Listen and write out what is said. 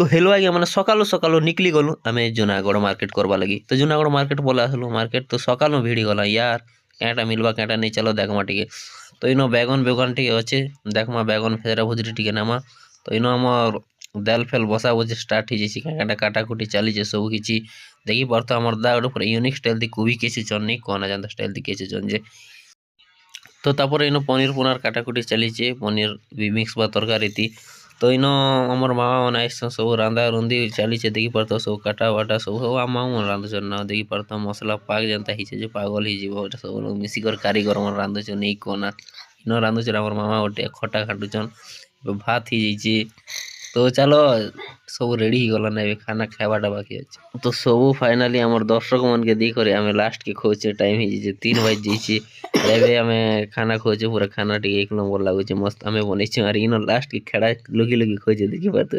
তো হেলো আଜ୍ଞା ମାନେ ସକାଳୁ ସକାଳୁ ନିକଲି ଗଲୁ ଆମେ ଜୁନାଗଡ଼ ମାର୍କେଟ କରବା ଲାଗି ତ ଜୁନାଗଡ଼ ମାର୍କେଟ ବୋଲେ ଆସିଲୁ ମାର୍କେଟ ତ ସକାଳୁ ଭିଡ଼ି ଗଲା ୟାର କେଁଟା ମିଲବା କେଁଟା ନେଇ ଚାଲ ଦେଖମା ଟିକେ ତ ଇନ ବେଗନ ବେଗନ ଟିକେ ଅଛି ଦେଖମା ବେଗନ ଫେରା ଭୁଜିରେ ଟିକେ ନେମା ତ ଇନ ଆମର ଦାଲ ଫେଲ ବସା ବସି ଷ୍ଟାର୍ଟ ହେଇଯାଇଛି କେଁଟା କାଟା କୁଟି ଚାଲିଛି ସବୁ କିଛି ଦେଖି ପାରୁଥ ଆମର ଦା ଗୋଟେ ପୁରା ୟୁନିକ୍ ଷ୍ଟାଇଲ ଦି କୁବି କିଛି ଚନ୍ନି କୋନା ଜାନ୍ତା ଷ୍ଟାଇଲ ଦି କିଛି ଚନ୍ ଯେ ତ ତାପରେ ଇନ ପନିର ପୁନାର କାଟାକୁଟି ଚାଲିଛି ପନିର ବି ମିକ୍ସ ବା ତରକାରୀ ତି ତ ଇନ ଆମର ମାମା ମାନେ ଆଇସନ୍ ସବୁ ରାନ୍ଧା ରୁନ୍ଧି ଚାଲିଛେ ଦେଖି ପାରୁଥ ସବୁ କାଟା ବାଟା ସବୁ ସବୁ ଆମ ମାମା ମାନେ ରାନ୍ଧୁଛନ୍ ନା ଦେଖି ପାରୁଥ ମସଲା ପାକ୍ ଯେନ୍ତା ହେଇছে ଯେ ପାଗଲ ହେଇଯିବ ଏଟା ସବୁ ଲୋକ ମିଶିକରି କାରିଗର ମାନେ ରାନ୍ଧୁଛନ୍ ନେଇ କୋନା ଇନ ରାନ୍ଧୁଛନ୍ ଆମର ମାମା ଗୋଟେ ଖଟା ଖାଟୁଛନ୍ ଭାତ ହେଇଯାଇଛି ତ ଚାଲ ସବୁ ରେଡ଼ି ହେଇଗଲାନ ଏବେ ଖାନା ଖାଇବାଟା ବାକି ଅଛି ତ ସବୁ ଫାଇନାଲି ଆମର ଦର୍ଶକ ମାନକେ ଦେଇକରି ଆମେ ଲାଷ୍ଟ କେ ଖୋଜେ ଟାଇମ ହେଇଯାଇଛି 3 ବାଜି ଯାଇଛି ଏବେ ଆମେ ଖାନା ଖୋଜେ ପୁରା ଖାନା ଟିକେ 1 ନମ୍ବର ଲାଗୁଛି ମସ୍ତ ଆମେ ବନେଇଛୁ ଆର ଇନ ଲାଷ୍ଟ କେ ଖେଡା ଲଗି ଲଗି ଖୋଜେ ଦେଖି ପାରୁଥ